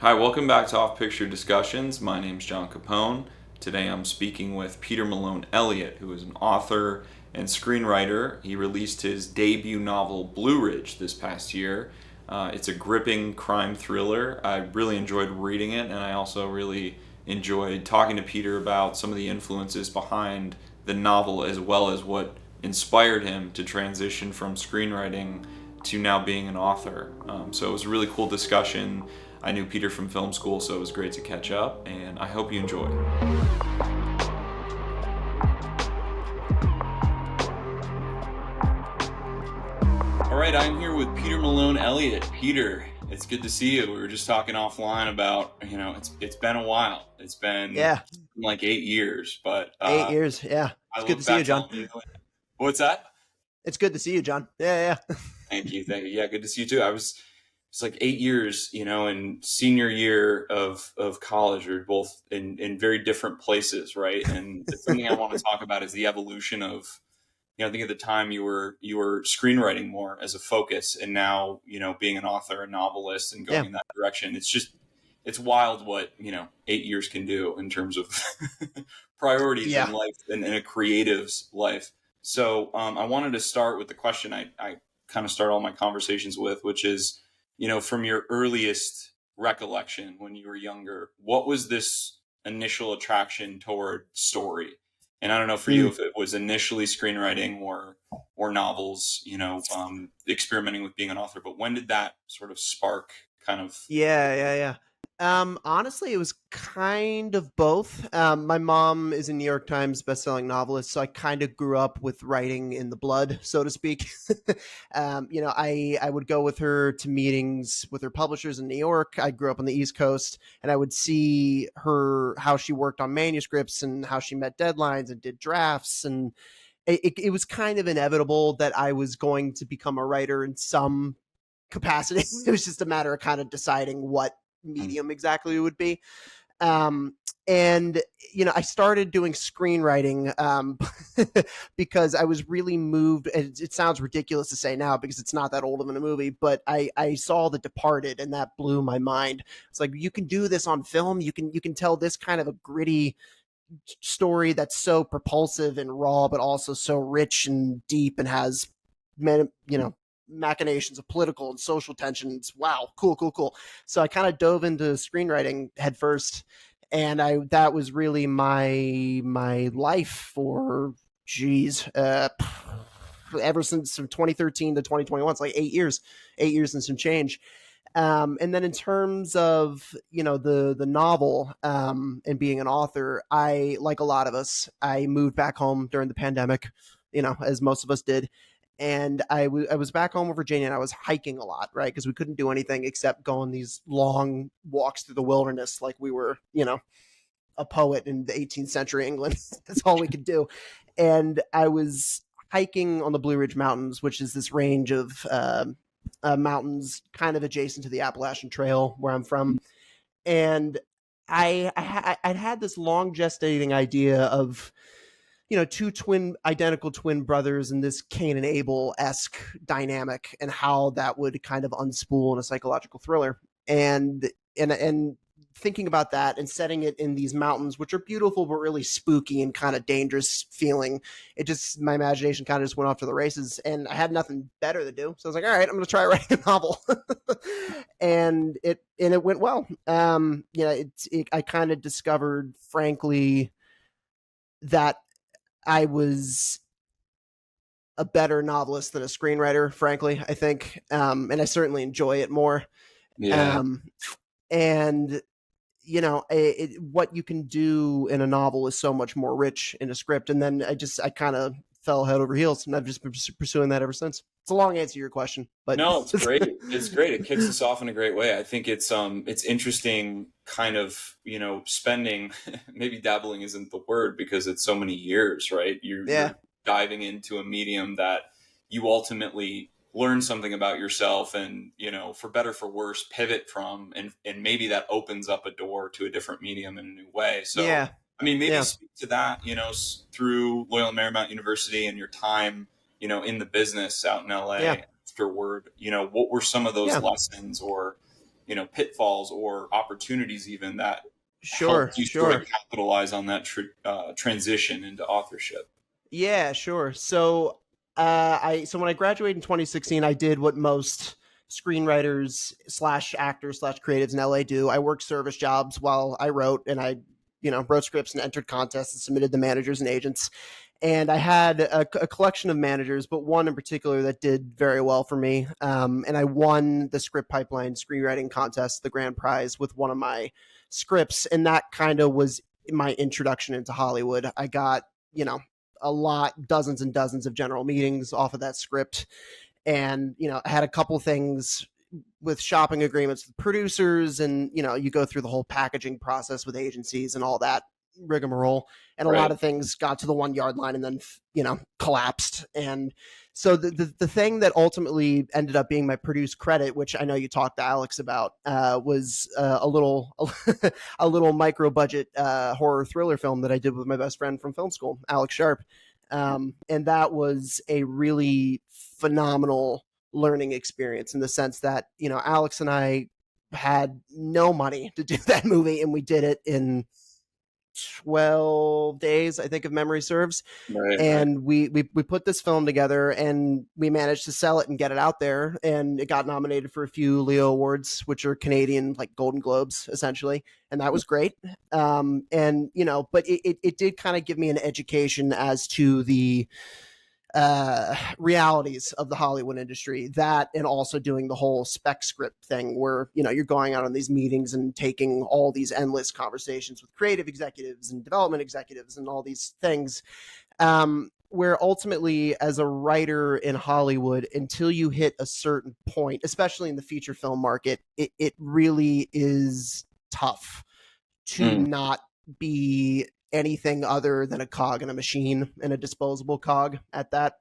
Hi, welcome back to Off Picture Discussions. My name's John Capone. Today I'm speaking with Peter Malone Elliott, who is an author and screenwriter. He released his debut novel, Blue Ridge, this past year. It's a gripping crime thriller. I really enjoyed reading it, and I also really enjoyed talking to Peter about some of the influences behind the novel as well as what inspired him to transition from screenwriting to now being an author. So it was a really cool discussion. I knew Peter from film school, so it was great to catch up, and I hope you enjoy. All right, I'm here with Peter Malone Elliott. Peter, it's good to see you. We were just talking offline about, it's been a while. It's been Yeah, like 8 years, but 8 years. Yeah, I it's good to look see you, back John. fondly. What's that? It's good to see you, John. Yeah. Thank you, thank you. Yeah, good to see you too. It's like 8 years, in senior year of college. We're both in very different places, right? And it's something I want to talk about is the evolution of, I think at the time you were screenwriting more as a focus, and now, being an author, a novelist, and going Yeah, in that direction. It's wild what, 8 years can do in terms of priorities in yeah. life and in a creative's life. So I wanted to start with the question I kind of start all my conversations with, which is, from your earliest recollection when you were younger, what was this initial attraction toward story? And I don't know for you Mm. if it was initially screenwriting or novels, experimenting with being an author. But when did that sort of spark kind of? Yeah. Honestly, it was kind of both. My mom is a New York Times bestselling novelist, so I kind of grew up with writing in the blood, so to speak. I would go with her to meetings with her publishers in New York. I grew up on the East Coast, and I would see her how she worked on manuscripts and how she met deadlines and did drafts, and it was kind of inevitable that I was going to become a writer in some capacity. It was just a matter of kind of deciding what medium exactly it would be. Um, and I started doing screenwriting because I was really moved. It sounds ridiculous to say now because it's not that old of a movie, but I saw The Departed and that blew my mind. It's like you can do this on film. You can tell this kind of a gritty story that's so propulsive and raw, but also so rich and deep and has, machinations of political and social tensions. Wow, cool. So I kind of dove into screenwriting headfirst, and I that was really my life for geez, ever since from 2013 to 2021. It's like 8 years, 8 years and some change. And then in terms of the novel and being an author, I like a lot of us, I moved back home during the pandemic, as most of us did, and I was back home in Virginia and I was hiking a lot, right? Because we couldn't do anything except go on these long walks through the wilderness, like we were, a poet in the 18th century England. That's all we could do, and I was hiking on the Blue Ridge Mountains, which is this range of mountains kind of adjacent to the Appalachian Trail where I'm from. And I'd had this long gestating idea of, two identical twin brothers and this Cain and Abel esque dynamic and how that would kind of unspool in a psychological thriller. And thinking about that and setting it in these mountains, which are beautiful but really spooky and kind of dangerous feeling, it just my imagination kind of just went off to the races, and I had nothing better to do, so I was like, all right, I'm going to try writing a novel. And it went well. I kind of discovered, frankly, that I was a better novelist than a screenwriter, frankly, I think. And I certainly enjoy it more. Yeah. Um, and what you can do in a novel is so much more rich in a script. And then I kind of fell head over heels, and I've just been pursuing that ever since. It's a long answer to your question, but No, it's great. It's great. It kicks us off in a great way. I think it's interesting kind of, spending maybe dabbling isn't the word because it's so many years, right? yeah, You're diving into a medium that you ultimately learn something about yourself and, for better for worse, pivot from and maybe that opens up a door to a different medium in a new way. So, yeah, I mean, maybe yeah, speak to that, through Loyola Marymount University and your time, in the business out in yeah, LA afterward, what were some of those yeah. lessons or, pitfalls or opportunities even that Sure, helped you sort of sure. capitalize on that transition into authorship. Yeah, sure. So, so when I graduated in 2016, I did what most screenwriters slash actors slash creatives in LA do. I worked service jobs while I wrote, and I, wrote scripts and entered contests and submitted to managers and agents. And I had a collection of managers, but one in particular that did very well for me. And I won the Script Pipeline screenwriting contest, the grand prize, with one of my scripts, and that kind of was my introduction into Hollywood. I got, a lot, dozens and dozens of general meetings off of that script. And, I had a couple things with shopping agreements with producers, and, you go through the whole packaging process with agencies and all that rigmarole. And a lot Right. of things got to the 1 yard line and then, collapsed. And so the thing that ultimately ended up being my produced credit, which I know you talked to Alex about, was a little a little micro budget horror thriller film that I did with my best friend from film school, Alex Sharp. And that was a really phenomenal learning experience in the sense that, Alex and I had no money to do that movie, and we did it in 12 days, I think, if memory serves. Right. Right. And we put this film together, and we managed to sell it and get it out there, and it got nominated for a few Leo Awards, which are Canadian like Golden Globes essentially, and that was great. And but it did kind of give me an education as to the realities of the Hollywood industry, that and also doing the whole spec script thing where, you're going out on these meetings and taking all these endless conversations with creative executives and development executives and all these things. Where ultimately, as a writer in Hollywood, until you hit a certain point, especially in the feature film market, it really is tough to Mm. not be anything other than a cog in a machine, and a disposable cog at that.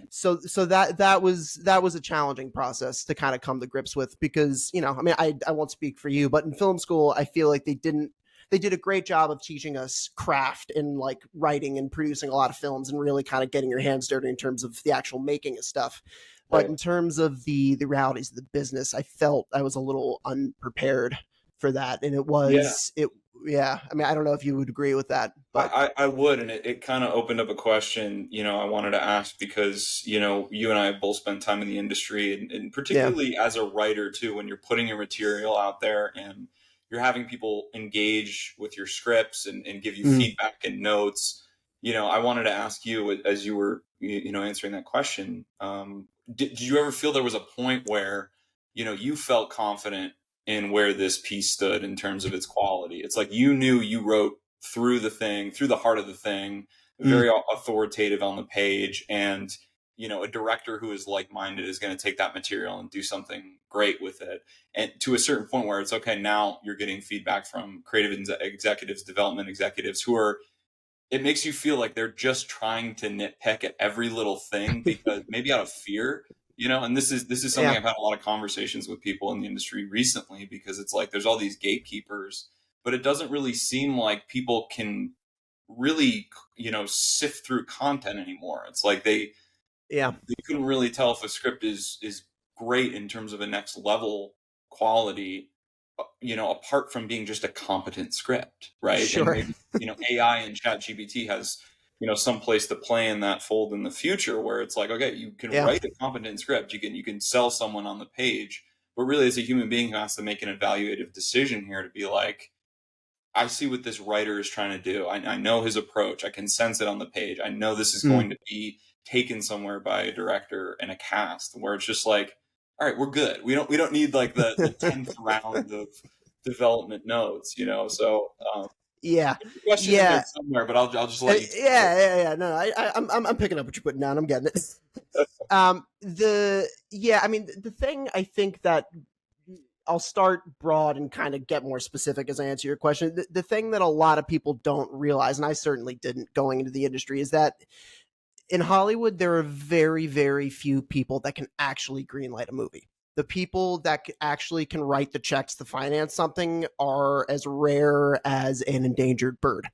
So that was a challenging process to kind of come to grips with, because I won't speak for you, but in film school I feel like they did a great job of teaching us craft and like writing and producing a lot of films and really kind of getting your hands dirty in terms of the actual making of stuff. But Right. in terms of the realities of the business, I felt I was a little unprepared for that. And Yeah. yeah. I mean, I don't know if you would agree with that, but I would, and it kind of opened up a question, I wanted to ask because, you and I have both spent time in the industry, and yeah. particularly as a writer too, when you're putting your material out there and you're having people engage with your scripts and give you Mm. feedback and notes. I wanted to ask you, as you were, answering that question, did you ever feel there was a point where, you felt confident in where this piece stood in terms of its quality? It's like you knew you wrote through the heart of the thing, Mm. very authoritative on the page, and a director who is like-minded is going to take that material and do something great with it. And to a certain point where it's okay, now you're getting feedback from creative executives, development executives, who are, it makes you feel like they're just trying to nitpick at every little thing, because maybe out of fear, and this is something Yeah. I've had a lot of conversations with people in the industry recently, because it's like there's all these gatekeepers, but it doesn't really seem like people can really, sift through content anymore. It's like Yeah. they couldn't really tell if a script is great in terms of a next level quality, apart from being just a competent script, right? And Sure. maybe, AI and chat GPT has, some place to play in that fold in the future, where it's like, okay, you can Yeah. write a competent script, you can sell someone on the page, but really as a human being who has to make an evaluative decision here, to be like, I see what this writer is trying to do. I know his approach. I can sense it on the page. I know this is Mm. going to be taken somewhere by a director and a cast, where it's just like, all right, we're good. We don't need like the 10th round of development notes, So Yeah. there's a question in there Yeah. somewhere, but I'll just let you take it. Yeah. No, I'm picking up what you're putting down. I'm getting it. I mean, the thing I think that I'll start broad and kind of get more specific as I answer your question. The thing that a lot of people don't realize, and I certainly didn't going into the industry, is that in Hollywood, there are very, very few people that can actually greenlight a movie. The people that actually can write the checks to finance something are as rare as an endangered bird.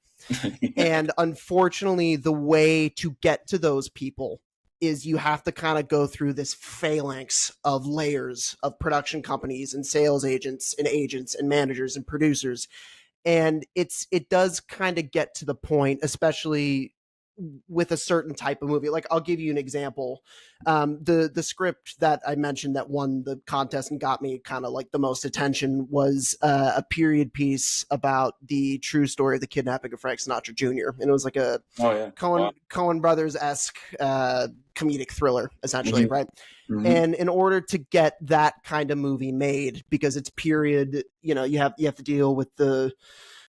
And unfortunately, the way to get to those people is you have to kind of go through this phalanx of layers of production companies and sales agents and managers and producers. And it does kind of get to the point, especially with a certain type of movie. Like, I'll give you an example. The script that I mentioned that won the contest and got me kind of like the most attention was a period piece about the true story of the kidnapping of Frank Sinatra Jr. And it was like a Oh yeah. Wow. Coen Brothers esque comedic thriller, essentially, Hmm. right? Hmm. And in order to get that kind of movie made, because it's period, you have to deal with the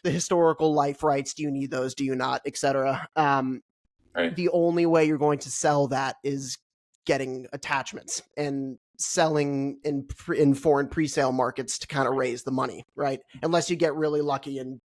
historical life rights. Do you need those? Do you not? Etc. Right. The only way you're going to sell that is getting attachments and selling in foreign pre-sale markets to kind of raise the money, right? Unless you get really lucky and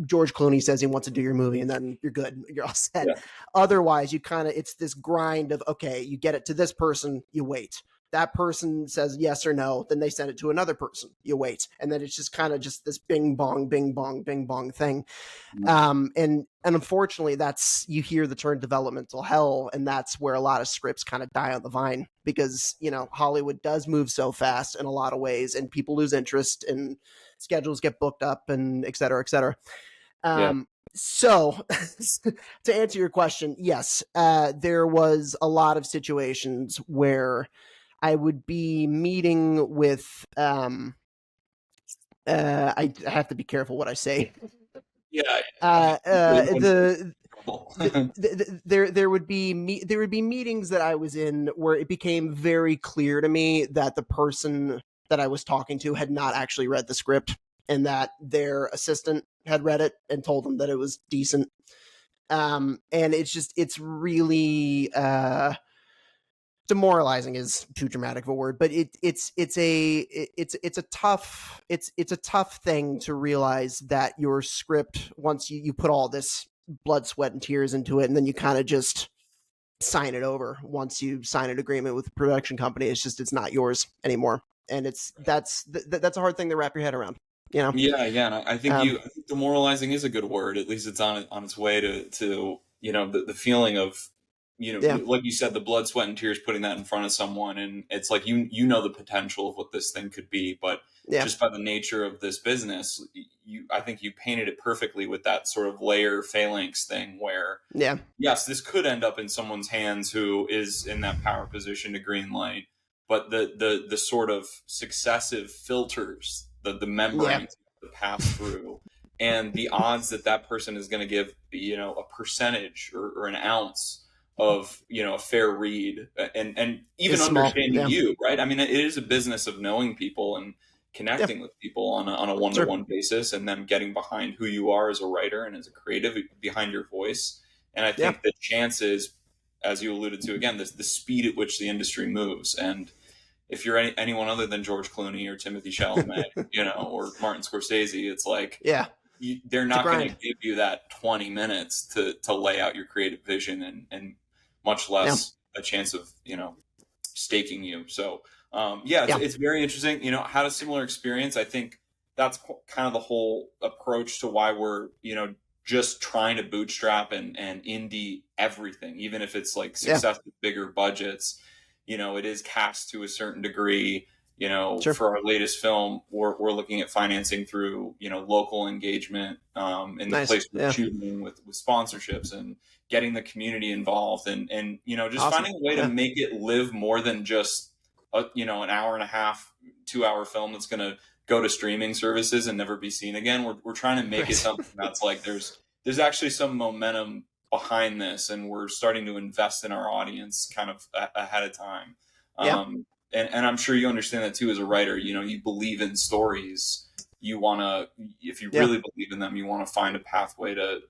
George Clooney says he wants to do your movie, and then you're good, you're all set. Yeah. Otherwise, it's this grind of, okay, you get it to this person, you wait. That person says yes or no, then they send it to another person, you wait, and then it's just kind of just this bing bong, bing bong thing. And unfortunately, that's, you hear the term developmental hell, and that's where a lot of scripts kind of die on the vine, because Hollywood does move so fast in a lot of ways, and people lose interest, and schedules get booked up, and et cetera, et cetera. Yeah. So to answer your question, yes, there was a lot of situations where I would be meeting with, I have to be careful what I say. Yeah. The Trouble. there would be meetings that I was in where it became very clear to me that the person that I was talking to had not actually read the script, and that their assistant had read it and told them that it was decent. And it's really demoralizing is too dramatic of a word, but it's a tough thing to realize that your script, once you put all this blood, sweat, and tears into it, and then you kind of just sign it over. Once you sign an agreement with the production company, it's not yours anymore, and that's a hard thing to wrap your head around. Yeah, yeah, and I think demoralizing is a good word. At least it's on its way to the feeling of Yeah, like you said, the blood, sweat, and tears, putting that in front of someone, and it's like you know the potential of what this thing could be, but yeah, just by the nature of this business, I think you painted it perfectly with that sort of layer phalanx thing where yeah, yes, this could end up in someone's hands who is in that power position to green light, but the sort of successive filters, the yeah, membranes to pass through, and the odds that that person is going to give a percentage or an ounce of a fair read, and even is small. understanding Yeah, you, right? I mean, it is a business of knowing people and yeah, connecting with people on a one to sure, one basis, and then getting behind who you are as a writer and as a creative, behind your voice. And I yeah, think the chances, as you alluded to again, the speed at which the industry moves, and if you're anyone other than George Clooney or Timothy Chalamet, or Martin Scorsese, it's like yeah. they're It's a not going to grind. give you that 20 minutes to lay out your creative vision, and much Yeah, less a chance of staking you. So yeah, yeah, it's very interesting. Had a similar experience. I think that's kind of the whole approach to why we're just trying to bootstrap and indie everything, even if it's like yeah. success with bigger budgets. It is cast to a certain degree. Sure. For our latest film, we're looking at financing through local engagement in the Nice. place we're Yeah. shooting, with sponsorships and getting the community involved, and just Awesome. finding a way to Yeah. make it live more than just an hour and a half, 2 hour film that's going to go to streaming services and never be seen again. We're trying to make it Right. something that's like there's actually some momentum behind this, and we're starting to invest in our audience kind of ahead of time. Yeah. And I'm sure you understand that too as a writer. You believe in stories. You want to, if you Yeah. really believe in them, you want to find a pathway to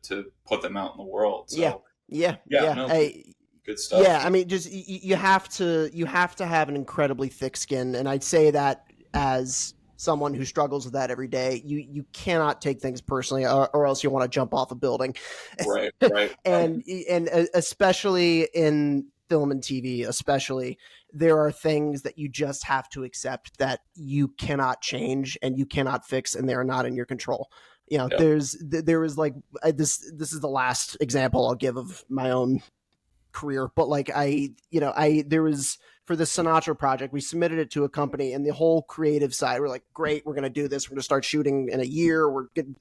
put them out in the world. Yeah. So Yeah. yeah, Yeah. no, good Yeah. stuff. I mean, just you have to have an incredibly thick skin, and I'd say that as someone who struggles with that every day. You cannot take things personally, or else you want to jump off a building. Right, right, And especially in film and TV, especially, there are things that you just have to accept that you cannot change and you cannot fix, and they are not in your control. yeah, There was like, this is the last example I'll give of my own career, but like there was for the Sinatra project, we submitted it to a company, and the whole creative side, we're like, great, we're going to do this. We're going to start shooting in a year.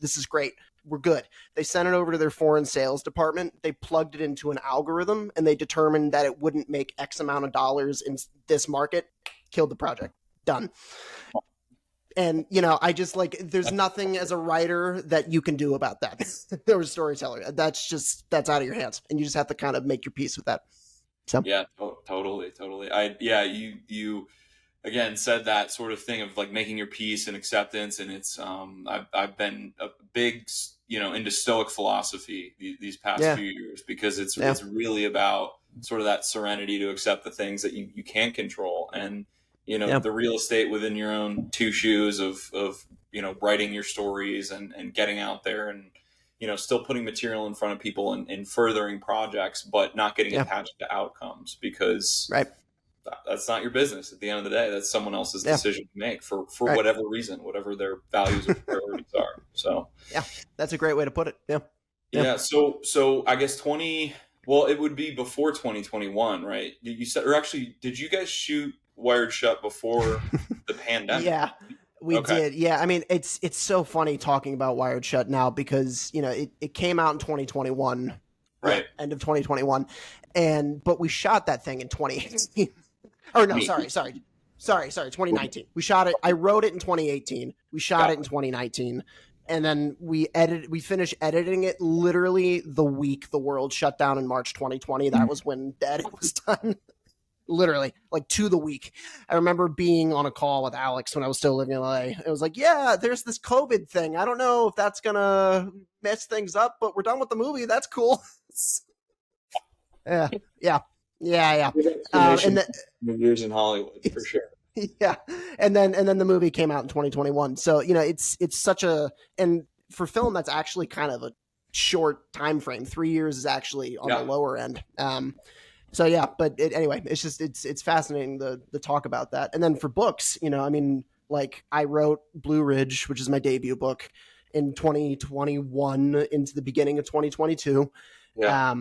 This is great. We're good. They sent it over to their foreign sales department. They plugged it into an algorithm, and they determined that it wouldn't make X amount of dollars in this market. Killed the project. Done. And, I just like, there's nothing as a writer that you can do about that. Or a storyteller. That's out of your hands. And you just have to kind of make your peace with that. So. Yeah, totally. You again said that sort of thing of like making your peace and acceptance. And it's, I've been a big, into Stoic philosophy these past few years, because it's really about sort of that serenity to accept the things that you can't control. And, the real estate within your own two shoes of writing your stories and getting out there and, still putting material in front of people and furthering projects, but not getting attached to outcomes, because that's not your business. At the end of the day, that's someone else's decision to make for whatever reason, whatever their values or priorities are. So that's a great way to put it. Yeah. So I guess it would be before 2021, right? You said, or actually, did you guys shoot Wired Shut before the pandemic? Yeah. We did. Yeah. I mean, it's so funny talking about Wired Shut now, because, it came out in 2021, right? End of 2021. But we shot that thing in 2018. Or no, sorry, 2019. We shot it. I wrote it in 2018. We shot it in 2019. And then we finished editing it literally the week the world shut down in March 2020. That was when the edit was done. Literally, like to the week. I remember being on a call with Alex when I was still living in LA. It was like, yeah, there's this COVID thing. I don't know if that's going to mess things up, but we're done with the movie. That's cool. Yeah. And years in Hollywood, for sure. Yeah. And then the movie came out in 2021. So, it's such and for film, that's actually kind of a short time frame. 3 years is actually on the lower end. So yeah, but anyway, it's just, it's fascinating to talk about that. And then for books, like I wrote Blue Ridge, which is my debut book, in 2021 into the beginning of 2022. Yeah.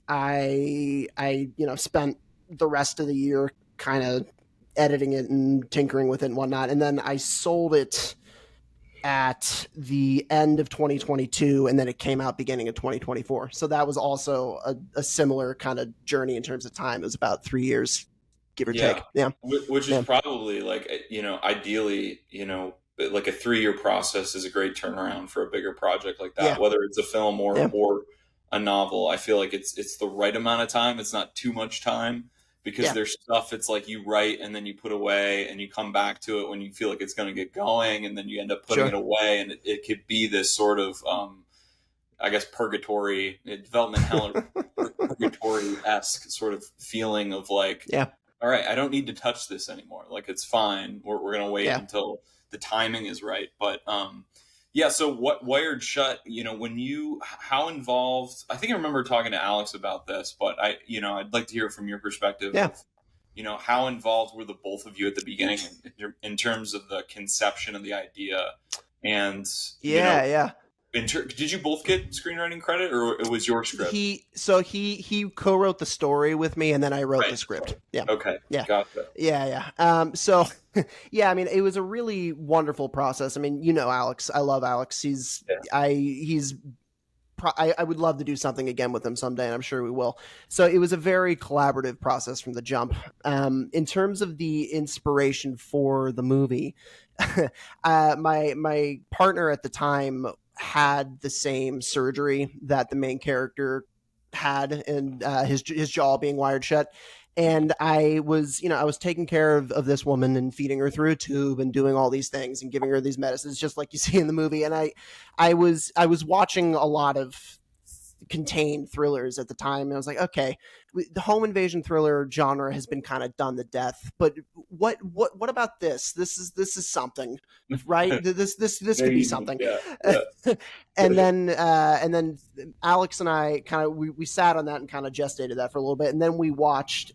I spent the rest of the year kind of editing it and tinkering with it and whatnot. And then I sold it at the end of 2022, and then it came out beginning of 2024. So that was also a similar kind of journey in terms of time. It was about 3 years, give or take. Yeah. Which is probably like, ideally, like a 3-year process is a great turnaround for a bigger project like that, whether it's a film or a novel. I feel like it's the right amount of time. It's not too much time, because there's stuff it's like you write and then you put away and you come back to it when you feel like it's going to get going, and then you end up putting it away, and it could be this sort of I guess purgatory, development hell, purgatory-esque sort of feeling of like, all right, I don't need to touch this anymore. Like, it's fine. We're going to wait until the timing is right. But so what Wired Shut, how involved, I think I remember talking to Alex about this, but I'd like to hear from your perspective. Of, how involved were the both of you at the beginning in terms of the conception of the idea? And, did you both get screenwriting credit, or it was your script? He co-wrote the story with me, and then I wrote the script. Yeah. Okay. Yeah. Gotcha. Yeah. So, it was a really wonderful process. Alex. I love Alex. I would love to do something again with him someday, and I'm sure we will. So it was a very collaborative process from the jump. In terms of the inspiration for the movie, my partner at the time had the same surgery that the main character had, and his jaw being wired shut. And I was taking care of this woman and feeding her through a tube and doing all these things and giving her these medicines, just like you see in the movie. And I was watching a lot of contained thrillers at the time, and I was like, okay, the home invasion thriller genre has been kind of done to death, but what about this? This is something, right? this could be something. And then Alex and I kind of we sat on that and kind of gestated that for a little bit, and then we watched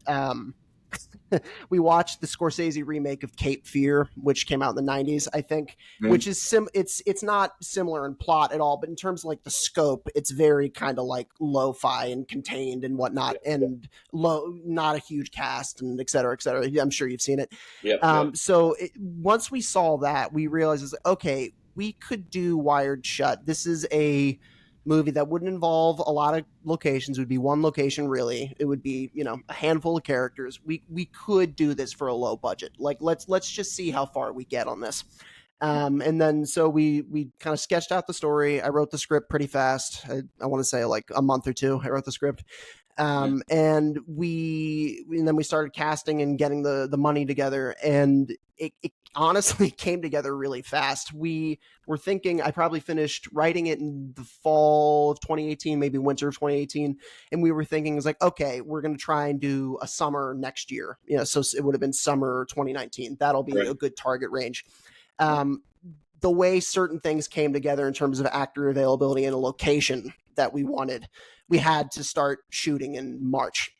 we watched the Scorsese remake of Cape Fear, which came out in the '90s, I think, Mhm. which is it's not similar in plot at all, but in terms of like the scope, it's very kind of like lo-fi and contained and whatnot, and not a huge cast and et cetera, et cetera. I'm sure you've seen it. Yep, yep. Once we saw that, we realized, okay, we could do Wired Shut. This is a movie that wouldn't involve a lot of locations. It would be one location, really. It would be, a handful of characters. We could do this for a low budget. Like, let's just see how far we get on this. And then so we kind of sketched out the story. I wrote the script pretty fast. I want to say like a month or two. I wrote the script. Yeah. And then we started casting and getting the money together, and it honestly came together really fast. We were thinking I probably finished writing it in the fall of 2018, maybe winter of 2018, and we were thinking, it's like, okay, we're going to try and do a summer next year. So it would have been summer 2019. That'll be Right. a good target range. Right. The way certain things came together in terms of actor availability and a location that we wanted, we had to start shooting in March.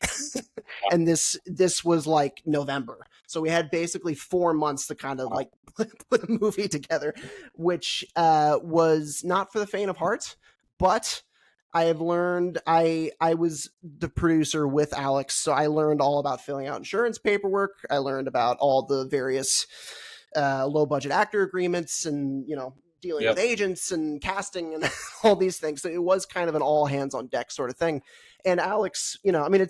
And this was like November. So we had basically 4 months to kind of like put a movie together, which was not for the faint of heart, but I have learned. I was the producer with Alex, so I learned all about filling out insurance paperwork. I learned about all the various low budget actor agreements, and dealing with Yep. agents and casting and all these things. So it was kind of an all hands on deck sort of thing. And Alex, I mean,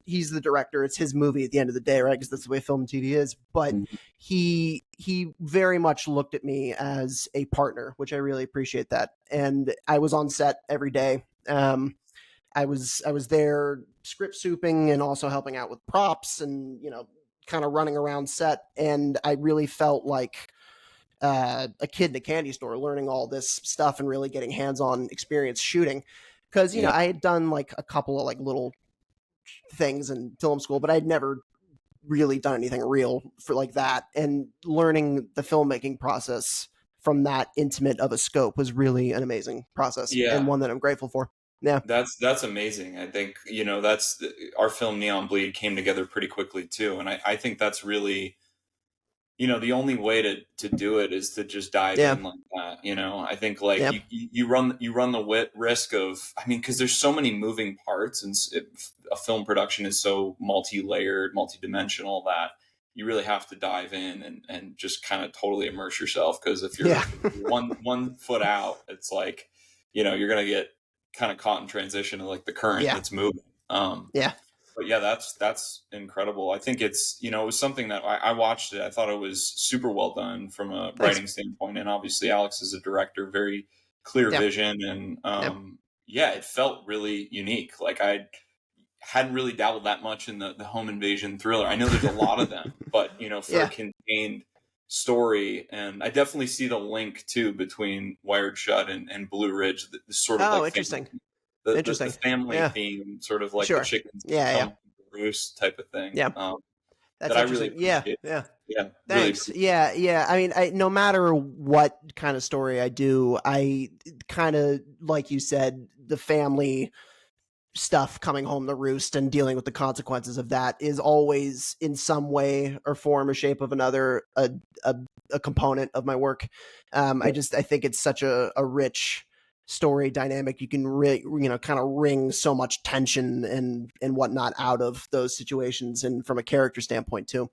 he's the director. It's his movie at the end of the day, right? Because that's the way film and TV is. But Mhm. he very much looked at me as a partner, which I really appreciate that. And I was on set every day. I was there script souping and also helping out with props and kind of running around set. And I really felt like a kid in a candy store, learning all this stuff and really getting hands-on experience shooting. Because Yeah. I had done like a couple of like little things in film school, but I'd never really done anything real for like that. And learning the filmmaking process from that intimate of a scope was really an amazing process, and Yeah. one that I'm grateful for. Yeah. That's amazing. I think, that's our film Neon Bleed came together pretty quickly too. And I think that's really, the only way to do it is to just dive Yeah. in like that. I think like Yeah. you run the risk of, I mean, because there's so many moving parts, and a film production is so multi-layered, multi-dimensional, that you really have to dive in and just kind of totally immerse yourself. Because if you're Yeah. one foot out, it's like, you're gonna get kind of caught in transition of like the current Yeah. that's moving. Yeah. But yeah, that's incredible. I think it's, it was something that I watched it. I thought it was super well done from a Thanks. writing standpoint. And obviously Alex is a director, very clear Yeah. vision. And Yeah. yeah, it felt really unique. Like I hadn't really dabbled that much in the home invasion thriller. I know there's a lot of them, but for Yeah. a contained story, and I definitely see the link too between Wired Shut and Blue Ridge, the sort of Oh, like interesting. the Interesting. family Yeah. theme, sort of like the Sure. chickens Yeah. come Yeah. to roost type of thing. Yeah. That's That I really interesting. Yeah. appreciate. Yeah. Yeah, really Thanks. appreciate. Yeah, yeah. I mean, no matter what kind of story I do, I kind of, like you said, the family stuff coming home to roost and dealing with the consequences of that is always, in some way or form or shape of another, a component of my work. I think it's such a rich story dynamic. You can kind of wring so much tension and whatnot out of those situations, and from a character standpoint too.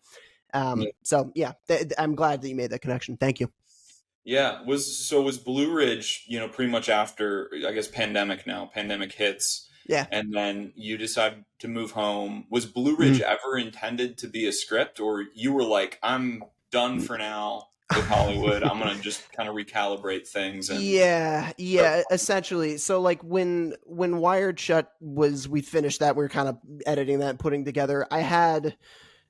Yeah. So yeah, I'm glad that you made that connection. Thank you. Yeah, was Blue Ridge, pretty much after, I guess, pandemic hits, Yeah. and then you decide to move home. Was Blue Ridge Mhm. ever intended to be a script, or you were like, I'm done for now with Hollywood. I'm gonna just kind of recalibrate things and Yeah, start. essentially. So like when Wired Shut we finished that, we were kind of editing that and putting together. I had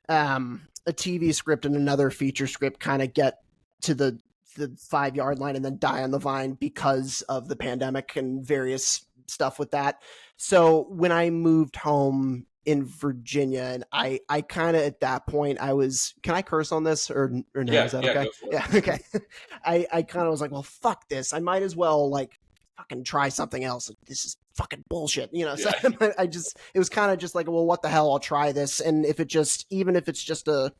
a TV script and another feature script kind of get to the 5-yard line and then die on the vine because of the pandemic and various stuff with that. So when I moved home in Virginia, and I kind of, at that point, I was, can I curse on this or no? Yeah, Is that yeah, okay? go for it. Yeah. Okay. I kind of was like, well, fuck this. I might as well like fucking try something else. This is fucking bullshit, So Yeah. it was kind of just like, well, what the hell? I'll try this, and even if it's just a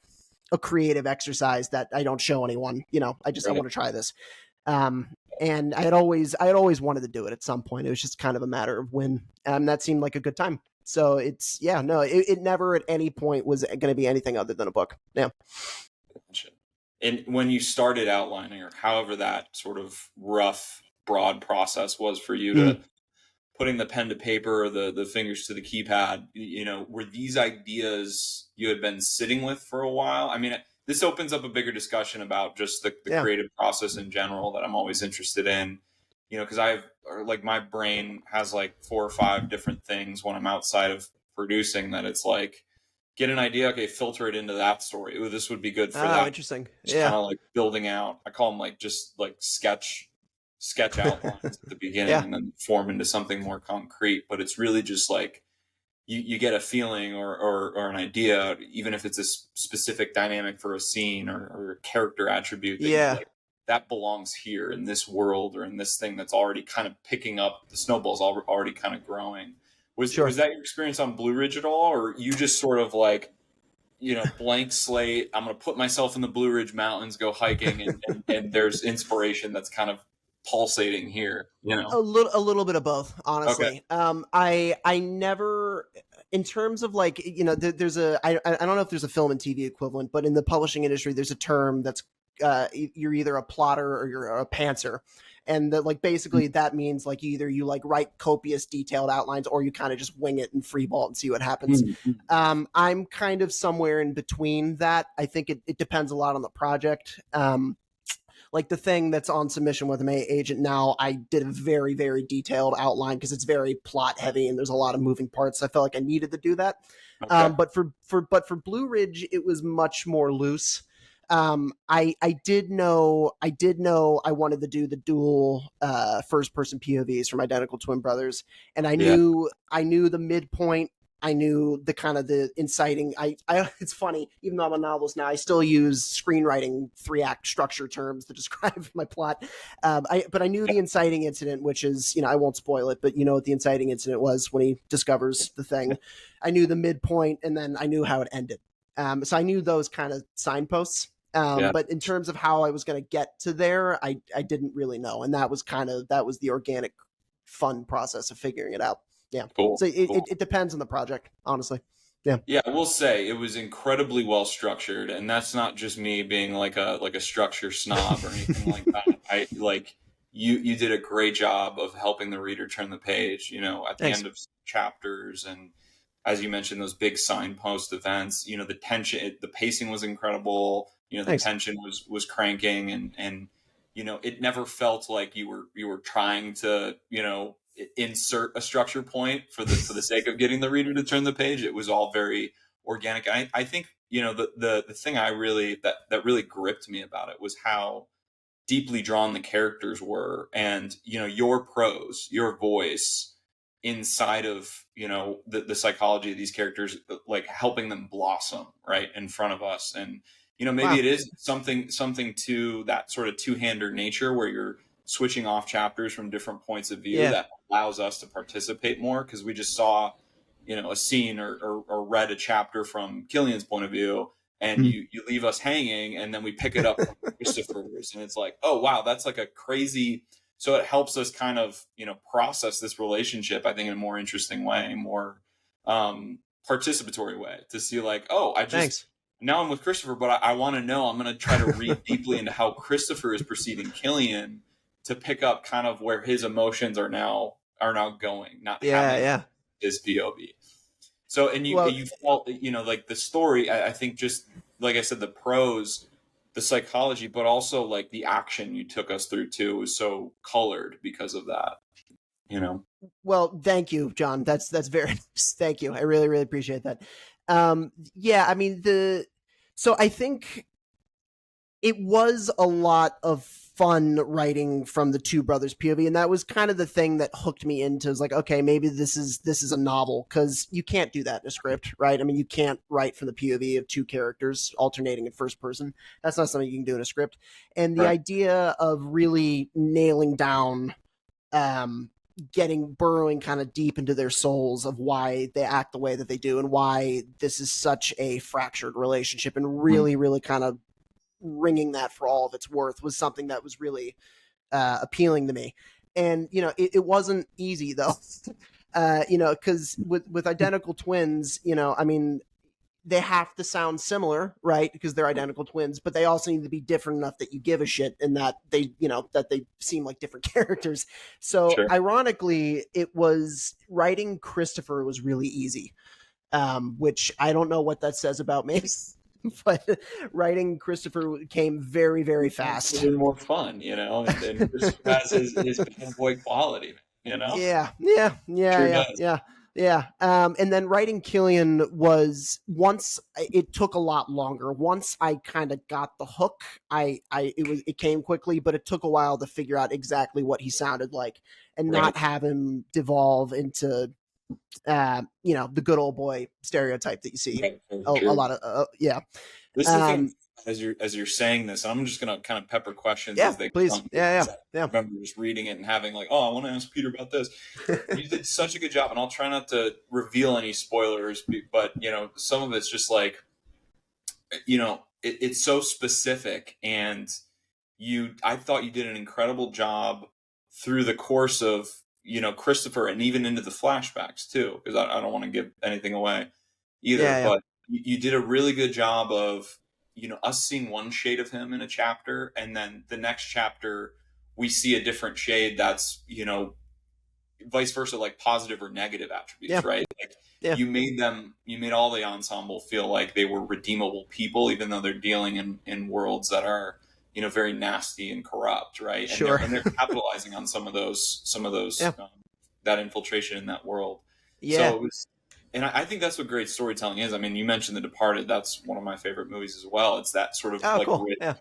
creative exercise that I don't show anyone, I Right. want to try this. Um, and I had always wanted to do it at some point. It was just kind of a matter of when. That seemed like a good time. So it never at any point was going to be anything other than a book. Yeah. Gotcha. And when you started outlining, or however that sort of rough, broad process was for you to Mm. putting the pen to paper or the fingers to the keypad, were these ideas you had been sitting with for a while? I mean, this opens up a bigger discussion about just the Yeah. creative process in general that I'm always interested in, because like my brain has like 4 or 5 different things when I'm outside of producing that it's like, get an idea, okay, filter it into that story. Ooh, this would be good for Oh, that. interesting. Just kind Yeah. of like building out. I call them like just like sketch outlines at the beginning Yeah. and then form into something more concrete. But it's really just like you get a feeling or an idea, even if it's a specific dynamic for a scene or a character attribute that you Yeah. like, that belongs here in this world or in this thing that's already kind of picking up, the snowball's already kind of growing. Was Sure. that your experience on Blue Ridge at all, or you just sort of like, blank slate, I'm going to put myself in the Blue Ridge Mountains, go hiking, and there's inspiration that's kind of pulsating here? A little bit of both, Okay. honestly. I never, in terms of like, there's I don't know if there's a film and TV equivalent, but in the publishing industry, there's a term that's you're either a plotter or you're a pantser, and that like basically that means like either you like write copious detailed outlines or you kind of just wing it and freeball it and see what happens. Mm-hmm. I'm kind of somewhere in between that. I think it depends a lot on the project. Like the thing that's on submission with my agent now, I did a very, very detailed outline because it's very plot heavy and there's a lot of moving parts. I felt like I needed to do that. Okay. But for Blue Ridge, it was much more loose. I did know I wanted to do the dual first person POVs from Identical Twin Brothers, and I Yeah. knew I knew the midpoint. I knew the kind of the inciting. It's funny, even though I'm a novelist now, I still use screenwriting 3-act structure terms to describe my plot. But I knew the inciting incident, which is, I won't spoil it, but you know what the inciting incident was when he discovers the thing. I knew the midpoint, and then I knew how it ended. So I knew those kind of signposts. Yeah. But in terms of how I was going to get to there, I didn't really know, and that was the organic, fun process of figuring it out. Yeah. Cool. So it, Cool. it, it depends on the project, honestly. Yeah. Yeah, I will say it was incredibly well structured, and that's not just me being like a structure snob or anything like that. I like you did a great job of helping the reader turn the page, at the Thanks. end of chapters, and as you mentioned, those big signpost events, the tension, the pacing was incredible, the Thanks. tension was cranking, and it never felt like you were trying to, insert a structure point for the sake of getting the reader to turn the page. It was all very organic. I think, the thing I really that really gripped me about it was how deeply drawn the characters were, and your prose, your voice inside of the psychology of these characters, like helping them blossom right in front of us. And maybe Wow. it is something to that sort of two-hander nature where you're switching off chapters from different points of view Yeah. that allows us to participate more, because we just saw a scene or read a chapter from Killian's point of view, and Hmm. you leave us hanging, and then we pick it up from Christopher's, and it's like, oh wow, that's like a crazy. So it helps us kind of process this relationship, I think, in a more interesting way, more participatory way, to see like, oh, Thanks. now I'm with Christopher, but I want to know. I'm going to try to read deeply into how Christopher is perceiving Killian, to pick up kind of where his emotions are now going, not Yeah. having Yeah. his POV. So, and you Well, you felt, like the story. I think, just like I said, the prose, the psychology, but also like the action you took us through too was so colored because of that. You know. well, thank you, John. That's very nice. Thank you. I really, really appreciate that. Yeah. I mean So I think it was a lot of fun writing from the two brothers POV, and that was kind of the thing that hooked me into, is like, okay, maybe this is a novel, because you can't do that in a script, right? I mean, you can't write from the POV of two characters alternating in first person. That's not something you can do in a script. And the Right. idea of really nailing down um, burrowing kind of deep into their souls of why they act the way that they do and why this is such a fractured relationship, and Mhm. really, really kind of wringing that for all of its worth was something that was really appealing to me. And it wasn't easy though. Because with identical twins, I mean, they have to sound similar, right? Because they're identical twins, but they also need to be different enough that you give a shit, and that they seem like different characters. So Sure. ironically, it was writing Christopher was really easy, which I don't know what that says about me. But writing Christopher came very, very Makes it a fast. little more fun, and Christopher has his bad boy quality, Yeah, yeah, yeah, Sure yeah, does. yeah, yeah. And then writing Killian was, once it took a lot longer. Once I kind of got the hook, it came quickly, but it took a while to figure out exactly what he sounded like and Right. not have him devolve into the good old boy stereotype that you see Right. a Sure. lot of yeah. This is the thing. Um, As you're saying this, I'm just gonna kind of pepper questions yeah, as they please. come. Yeah, Because I yeah, remember just reading it and having like, oh, I want to ask Peter about this. yeah. You did such a good job, and I'll try not to reveal any spoilers, but some of it's just like, it's so specific, and I thought you did an incredible job through the course of Christopher, and even into the flashbacks too, because I don't want to give anything away either, Yeah, yeah. but you did a really good job of us seeing one shade of him in a chapter, and then the next chapter we see a different shade that's vice versa, like positive or negative attributes, Yeah, right? Like yeah. you made all the ensemble feel like they were redeemable people, even though they're dealing in worlds that are very nasty and corrupt, right? And they're Sure. and they're capitalizing on some of those Yeah, that infiltration in that world. So yeah. it was, and I think that's what great storytelling is. I mean, you mentioned The Departed. That's one of my favorite movies as well. It's that sort of Oh, like cool. rich Yeah,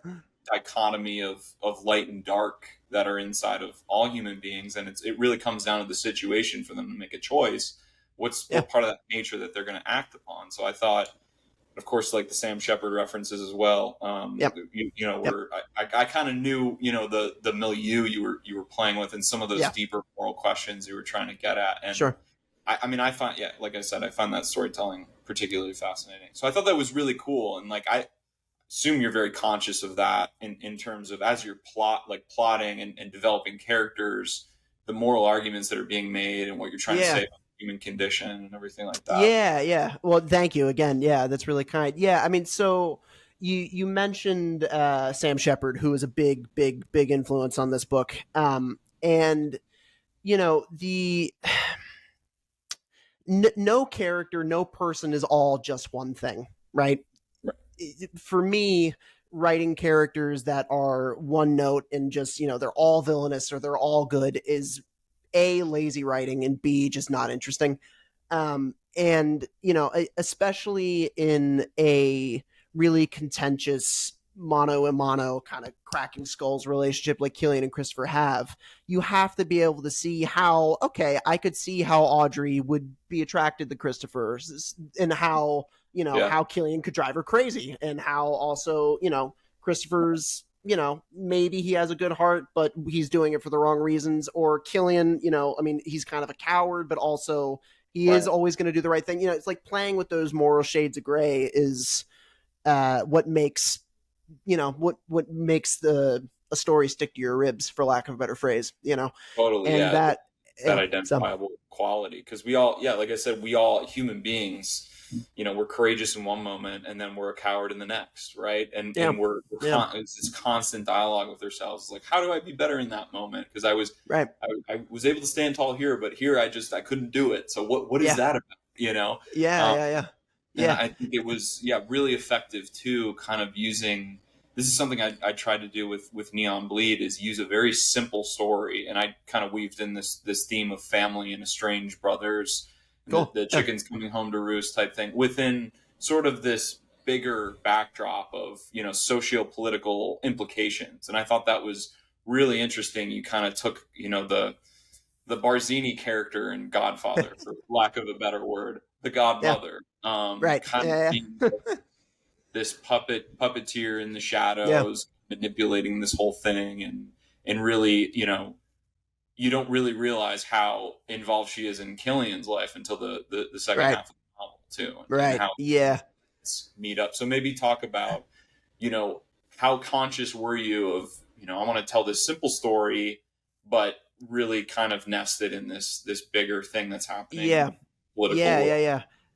dichotomy of light and dark that are inside of all human beings, and it really comes down to the situation for them to make a choice. yeah, What part of that nature that they're going to act upon? So I thought, of course, like the Sam Shepard references as well. yep, yep, Where I kind of knew the milieu you were playing with, and some of those yeah. deeper moral questions you were trying to get at. And Sure. I mean, I find, yeah, like I said, I find that storytelling particularly fascinating. So I thought that was really cool, and like I assume you're very conscious of that in terms of, as you're plotting and developing characters, the moral arguments that are being made and what you're trying to say Yeah, about the human condition and everything like that. yeah, yeah. Well, thank you again. Yeah, that's really kind. Yeah, I mean, so you mentioned Sam Shepard, who is a big, big, big influence on this book. And the no character, no person is all just one thing, right? Right. For me, writing characters that are one note and just they're all villainous or they're all good is a, lazy writing, and b, just not interesting. And especially in a really contentious mono and mono kind of cracking skulls relationship like Killian and Christopher have, you have to be able to see how, okay, I could see how Audrey would be attracted to Christopher, and how Yeah. how Killian could drive her crazy, and how also Christopher's, maybe he has a good heart, but he's doing it for the wrong reasons. Or Killian, I mean, he's kind of a coward, but also he is Right. always going to do the right thing. It's like playing with those moral shades of gray is what makes what makes the a story stick to your ribs, for lack of a better phrase. Totally. And Yeah. that, That yeah. So identifiable quality, because we all, yeah, like I said, we all human beings, we're courageous in one moment and then we're a coward in the next, right? and yeah, and yeah, it's this constant dialogue with ourselves. It's like, how do I be better in that moment? Because right, I was able to stand tall here, but here I couldn't do it. So what is yeah, that about, you know yeah, um, yeah, yeah, and yeah, I think it was, yeah, really effective too, kind of using, this is something I tried to do with Neon Bleed, is use a very simple story, and I kind of weaved in this theme of family and estranged brothers, and the, cool, the yeah, chickens coming home to roost type thing, within sort of this bigger backdrop of socio-political implications. And I thought that was really interesting. You kind of took the Barzini character in Godfather, for lack of a better word, the yeah, Godmother, right, kind of yeah, being this puppeteer in the yeah, shadows, manipulating this whole thing, and really, you don't really realize how involved she is in Killian's life until the second Right. half of the novel too, and Right. how Yeah. things meet up. So maybe talk about, you know, how conscious were you of, I want to tell this simple story, but really kind of nested in this bigger thing that's happening in Yeah. the political Yeah, world. yeah,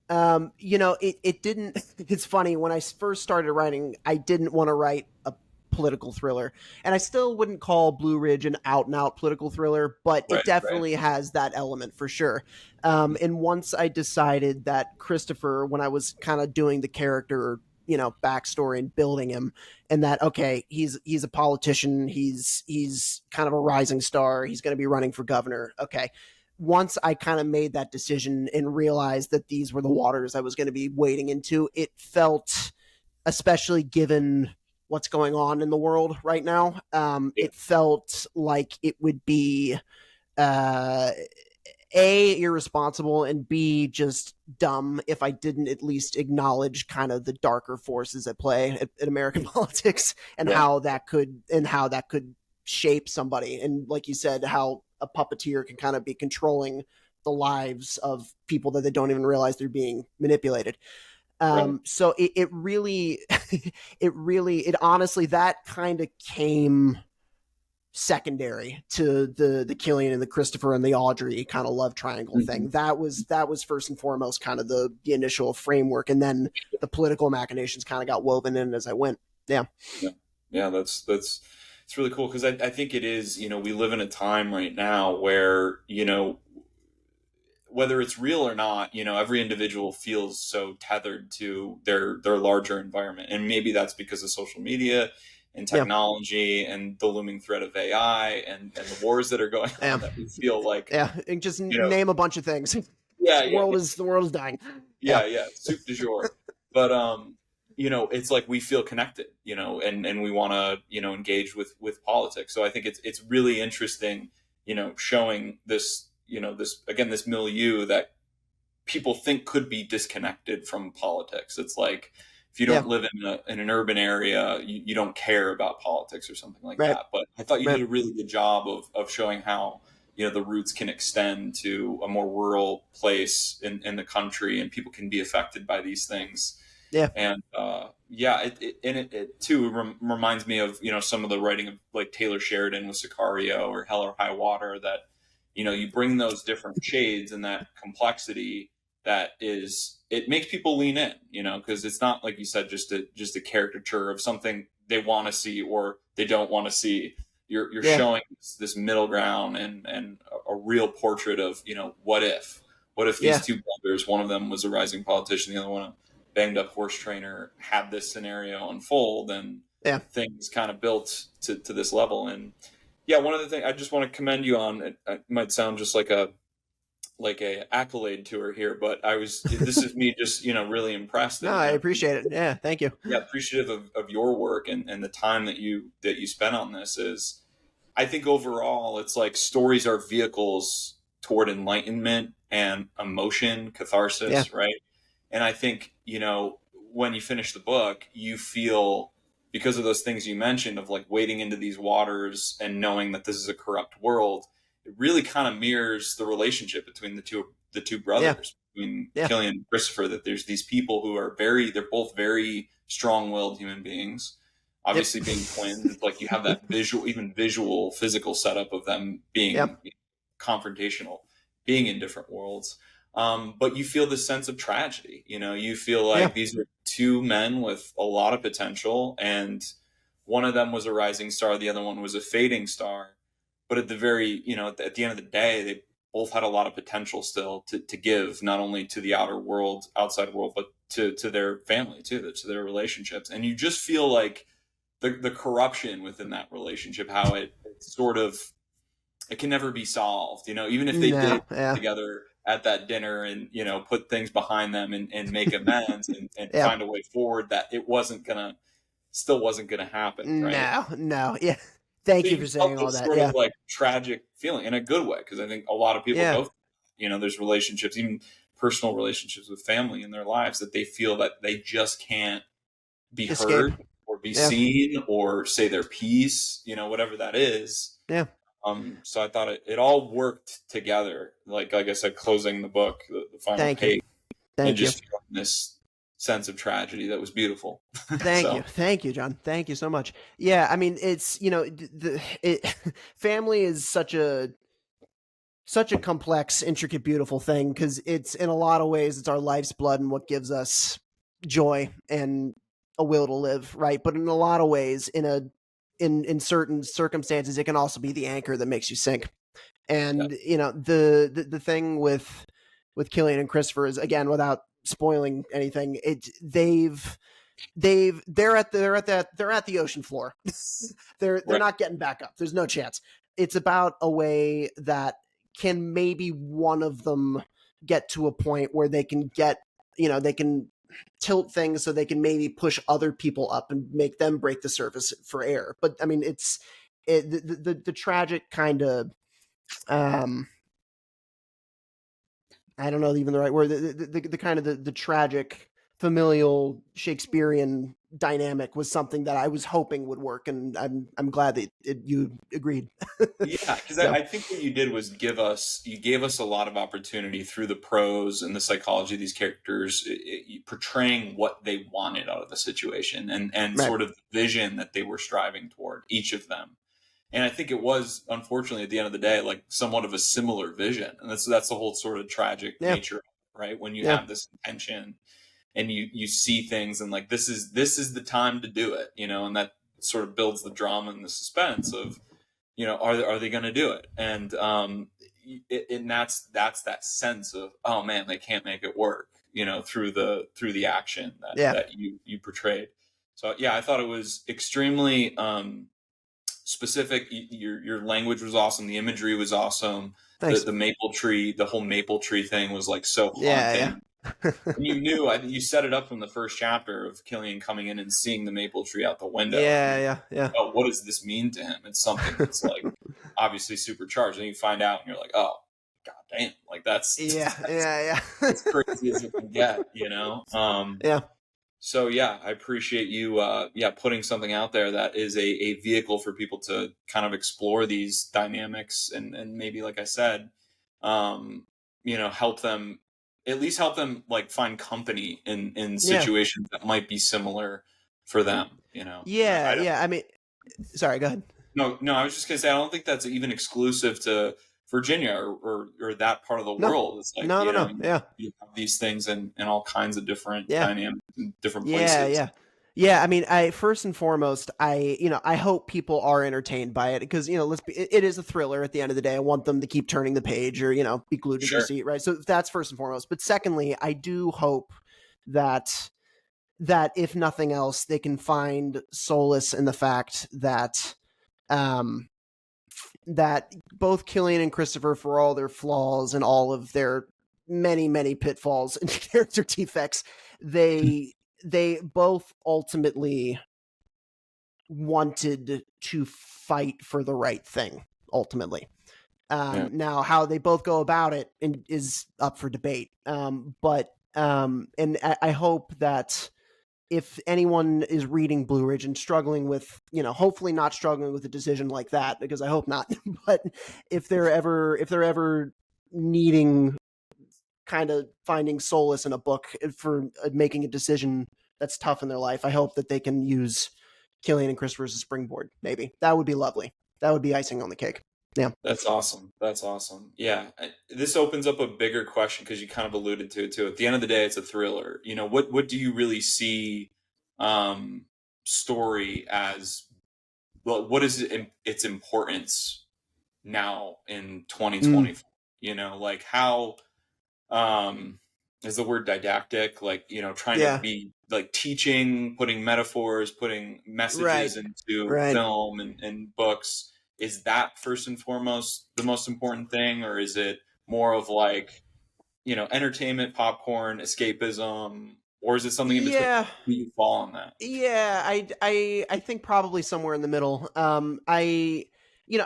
yeah. It didn't. It's funny when I first started writing, I didn't want to write a political thriller, and I still wouldn't call Blue Ridge an out and out political thriller, but it Right, right. definitely has that element for sure. And once I decided that Christopher, when I was kind of doing the character, backstory and building him, and that okay, he's a politician, he's kind of a rising star, he's going to be running for governor. Okay, once I kind of made that decision and realized that these were the waters I was going to be wading into, it felt, especially given what's going on in the world right now, Yeah, it felt like it would be uh, a irresponsible and b just dumb if I didn't at least acknowledge kind of the darker forces at play at American politics and yeah, how that could shape somebody, and like you said, how a puppeteer can kind of be controlling the lives of people that they don't even realize they're being manipulated. right. So it really it honestly, that kind of came secondary to the Killian and the Christopher and the Audrey kind of love triangle Mhm. thing. That was first and foremost kind of the initial framework, and then the political machinations kind of got woven in as I went. Yeah. Yeah, yeah, that's it's really cool because I think it is. We live in a time right now where whether it's real or not, every individual feels so tethered to their larger environment, and maybe that's because of social media and Yeah. technology and the looming threat of AI and the wars that are going Yeah. on that we feel like, Yeah. And just you know, name a bunch of things. yeah, the yeah, world is the world is dying. Yeah. yeah, soup du jour. But it's like we feel connected, and we want to, engage with politics. So I think it's really interesting, showing this, this again, this milieu that people think could be disconnected from politics. It's like if you Yeah. don't live in an urban area, you don't care about politics or something like Right. that. But I thought you Right. did a really good job of showing how the roots can extend to a more rural place in the country, and people can be affected by these things. Yeah. And yeah, it too reminds me of some of the writing of like Taylor Sheridan with Sicario or Hell or High Water, that you bring those different shades and that complexity, that is, it makes people lean in, because it's not, like you said, just a caricature of something they want to see or they don't want to see. You're Yeah. showing this middle ground and a real portrait of, what if these Yeah. two brothers, one of them was a rising politician, the other one a banged up horse trainer, had this scenario unfold, and Yeah. things kind of built to this level. And yeah, one of the things I just want to commend you on, it might sound just like a accolade tour here, but this is me just really impressed No, and, I and appreciate it. Yeah. Thank you. yeah, appreciative of your work and the time that you spent on this. Is I think overall it's like stories are vehicles toward enlightenment and emotion Yeah. catharsis, right? And I think when you finish the book, you feel, because of those things you mentioned of like wading into these waters and knowing that this is a corrupt world, it really kind of mirrors the relationship between the two Yeah. brothers, between Yeah. Killian and Christopher. That there's these people who are they're both very strong-willed human beings. Yep. Obviously, being twins, it's like you have that visual, physical setup of them Yep. being confrontational, being in different worlds. But you feel this sense of tragedy. You feel Yeah. like these are two men with a lot of potential, and one of them was a rising star, the other one was a fading star. But at the very, at the end of the day, they both had a lot of potential still to give, not only to the outside world, but to their family too, to their relationships. And you just feel like the corruption within that relationship, how it sort of, it can never be solved, even if they No. did Yeah. together at that dinner and put things behind them and make amends and Yeah. find a way forward, that it still wasn't gonna happen, right? No. No. Yeah. So Thank you you for felt saying all this that. sort of Yeah. like tragic feeling in a good way, because I think a lot of people Yeah. go there's relationships, even personal relationships with family in their lives, that they feel that they just can't be Escape. heard or be Yeah. seen or say their piece, whatever that is. Yeah. So I thought it all worked together. Like I said, closing the book, the final Thank you. page, and Thank you. just feeling this sense of tragedy that was beautiful. Thank you. So Thank you, John. Thank you so much. Yeah, I mean, it's, family is such a complex, intricate, beautiful thing because it's in a lot of ways it's our life's blood and what gives us joy and a will to live, right? But in a lot of ways, in certain circumstances, it can also be the anchor that makes you sink. yeah, And the thing with Killian and Christopher is, again, without spoiling anything, they're at the ocean floor. They're right. not getting back up. There's no chance. It's about a way that can maybe one of them get to a point where they can they can tilt things so they can maybe push other people up and make them break the surface for air. But I mean, the tragic kind of, um I don't know even the right word. The kind of the tragic familial Shakespearean dynamic was something that I was hoping would work, and I'm glad that you agreed. Yeah, because So I think what you did was you gave us a lot of opportunity through the prose and the psychology of these characters, portraying what they wanted out of the situation and right, sort of the vision that they were striving toward, each of them. And I think it was, unfortunately, at the end of the day, like somewhat of a similar vision, and that's the whole sort of tragic yeah, nature, right? When you yeah, have this intention and you see things and like this is the time to do it, and that sort of builds the drama and the suspense of, are they going to do it? And and that's that sense of, oh man, they can't make it work, through the action that yeah. that you portrayed. So yeah, I thought it was extremely specific. Your language was awesome. The imagery was awesome. The Thanks. the maple tree, the whole maple tree thing was like so Yeah, haunting. yeah, And you knew, I think you set it up from the first chapter of Killian coming in and seeing the maple tree out the window, and yeah, you're yeah, yeah. like, oh, what does this mean to him? It's something that's like obviously supercharged. And you find out, and you're like, oh, god damn, like that's Yeah, that's yeah, as yeah. crazy as it can get. Yeah, So yeah, I appreciate you putting something out there that is a vehicle for people to kind of explore these dynamics and maybe, like I said, help them, at least help them like find company in yeah, situations that might be similar for them. yeah, I don't, yeah. I mean, sorry, go ahead. no, I was just gonna say I don't think that's even exclusive to Virginia or that part of the No, world. It's like, no, no, no. Yeah, you have these things in all kinds of different yeah. dynamics in different Yeah, places. yeah. Yeah, I mean, I first and foremost, I hope people are entertained by it because, it is a thriller at the end of the day. I want them to keep turning the page or, be glued to their Sure. seat, right? So that's first and foremost. But secondly, I do hope that if nothing else, they can find solace in the fact um that both Killian and Christopher, for all their flaws and all of their many, many pitfalls and character defects, they both ultimately wanted to fight for the right thing. Ultimately, Yeah. now how they both go about it is up for debate. And I hope that if anyone is reading Blue Ridge and struggling with, hopefully not struggling with a decision like that, because I hope not, but if they're ever needing kind of finding solace in a book for making a decision that's tough in their life, I hope that they can use Killian and Christopher as a springboard. Maybe that would be lovely. That would be icing on the cake. Yeah. That's awesome. That's awesome. Yeah. This opens up a bigger question because you kind of alluded to it too. At the end of the day, it's a thriller. What do you really see um, story as? Well, what is its importance now in Mm, 2024? Like how um, is the word didactic? Like, trying to yeah. be like teaching, putting metaphors, putting Right. messages into Right. film and books. Is that first and foremost the most important thing, or is it more of like, entertainment, popcorn, escapism, or is it something in between? Yeah. Do you fall on that? Yeah, I think probably somewhere in the middle. I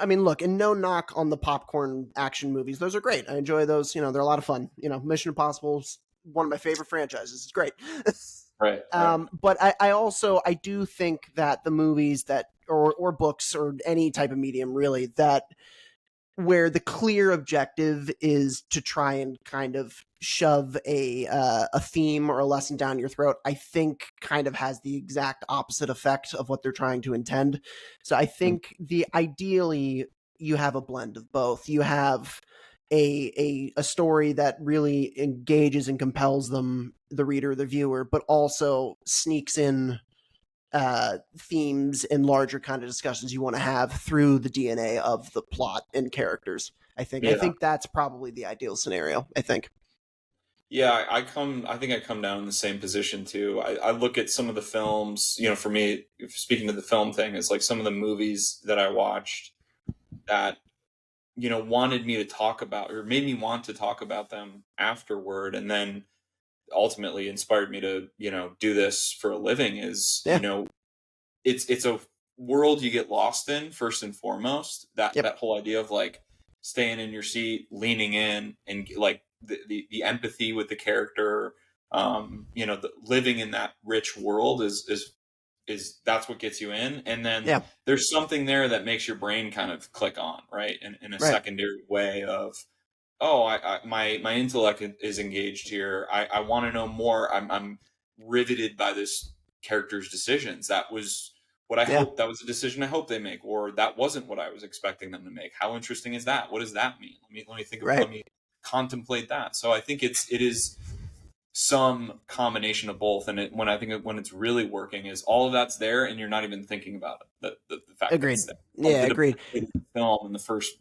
mean, look, and no knock on the popcorn action movies. Those are great. I enjoy those. They're a lot of fun. Mission Impossible's one of my favorite franchises. It's great. Right, right. But I do think that the movies that or books or any type of medium really that where the clear objective is to try and kind of shove a theme or a lesson down your throat, I think kind of has the exact opposite effect of what they're trying to intend. So I think the ideally you have a blend of both. You have a story that really engages and compels the reader, the viewer, but also sneaks in themes and larger kind of discussions you want to have through the DNA of the plot and characters. I Yeah. think that's probably the ideal scenario. I think. Yeah, I think I come down in the same position too. I look at some of the films, for me, speaking to the film thing, it's like some of the movies that I watched that, wanted me to talk about or made me want to talk about them afterward. And then ultimately inspired me to, do this for a living is, Yeah. It's a world you get lost in first and foremost. Yep. That whole idea of like staying in your seat, leaning in, and like the empathy with the character. Living in that rich world is that's what gets you in, and then Yeah. there's something there that makes your brain kind of click on, right, in a Right. secondary way of, oh, my intellect is engaged here. I want to know more. I'm riveted by this character's decisions. That was what I Yeah. hoped. That was a decision I hope they make, or that wasn't what I was expecting them to make. How interesting is that? What does that mean? Let me think of Right. let me contemplate that. So I think it is some combination of both. And when it's really working is all of that's there, and you're not even thinking about it. The fact that Agreed. it's there. Like Yeah. the Agreed. debate of the film in the first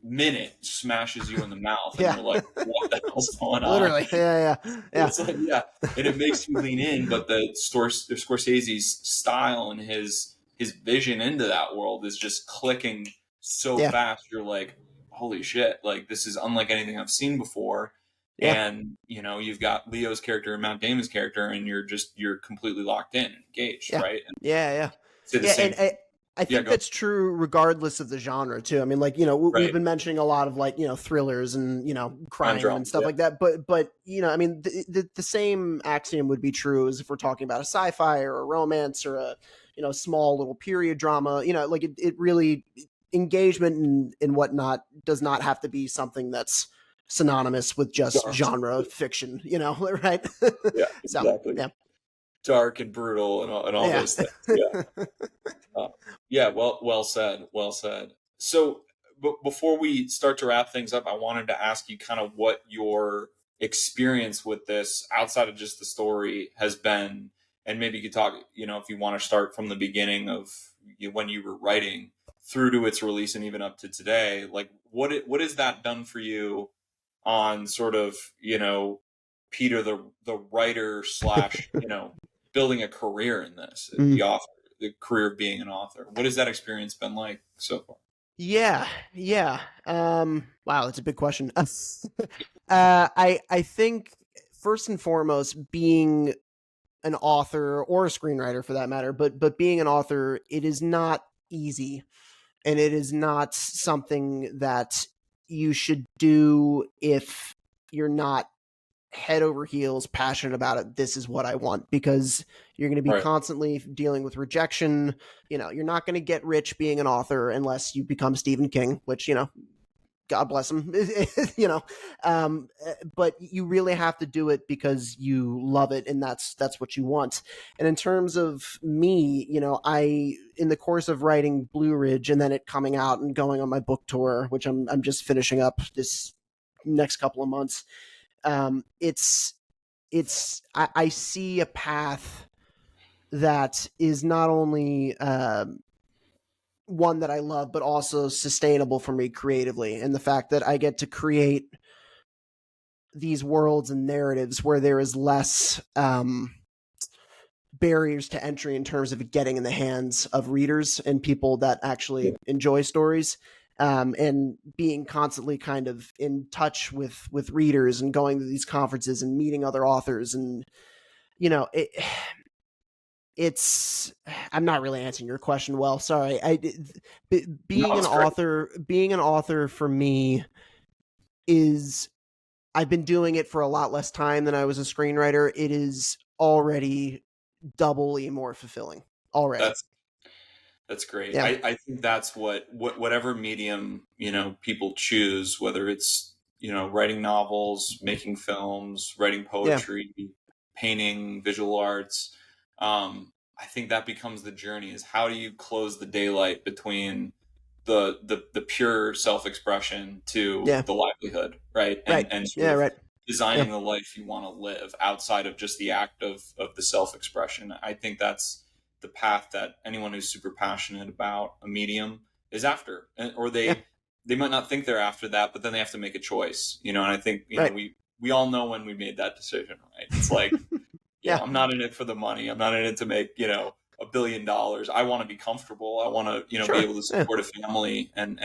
minute smashes you in the mouth, and Yeah. you're like, what the hell's going on? Literally. Yeah. Yeah. Yeah. It's like, yeah, and it makes you lean in, but the Scorsese's style and his vision into that world is just clicking so Yeah. fast. You're like, holy shit, like this is unlike anything I've seen before. Yeah. And you've got Leo's character and Matt Damon's character, and you're completely locked in and engaged, Yeah. right? And Yeah. Yeah. say the Yeah. same. I Yeah, think go. that's true regardless of the genre too. I mean, like, we've Right. been mentioning a lot of like, thrillers and, Crime crime and dramas. stuff Yeah. like that. But, I mean, the same axiom would be true as if we're talking about a sci-fi or a romance or a, small little period drama, like it really engagement and whatnot does not have to be something that's synonymous with just Dark. genre fiction, right? Yeah, So, exactly. yeah. Dark and brutal and all Yeah. those things. Yeah. Uh, yeah, well said, well said. So, before we start to wrap things up, I wanted to ask you kind of what your experience with this, outside of just the story, has been, and maybe you could talk, if you want to start from the beginning of when you were writing through to its release and even up to today. Like, what has that done for you on sort of, Peter the writer slash, building a career in this, Mm. the author, the career of being an author. What has that experience been like so far? Yeah, yeah. Wow, that's a big question. I think first and foremost, being an author or a screenwriter for that matter, but being an author, it is not easy, and it is not something that you should do if you're not head over heels passionate about it. This is what I want, because you're going to be Right. constantly dealing with rejection. You're not going to get rich being an author unless you become Stephen King, which, God bless him. But you really have to do it because you love it, and that's what you want. And in terms of me, I, in the course of writing Blue Ridge and then it coming out and going on my book tour, which I'm just finishing up this next couple of months, I see a path that is not only one that I love, but also sustainable for me creatively. And the fact that I get to create these worlds and narratives where there is less barriers to entry in terms of getting in the hands of readers and people that actually enjoy stories. And being constantly kind of in touch with readers and going to these conferences and meeting other authors, and it's I'm not really answering your question well, sorry. No, it's great. Being an author for me is, I've been doing it for a lot less time than I was a screenwriter. It is already doubly more fulfilling already. That's That's great. Yeah, I think that's whatever medium, people choose, whether it's, writing novels, making films, writing yeah, poetry, painting, visual arts. I think that becomes the journey, is how do you close the daylight between the pure self-expression to yeah, the livelihood, right? right, And sort yeah, of right, yeah, designing the life you want to live outside of just the act of the self-expression. I think that's the path that anyone who's super passionate about a medium is after, or yeah, they might not think they're after that, but then they have to make a choice, and I think, right, we all know when we made that decision, right? It's like, yeah, I'm not in it for the money. I'm not in it to make, $1 billion. I want to be comfortable. I want to, be sure, able to yeah, support a family and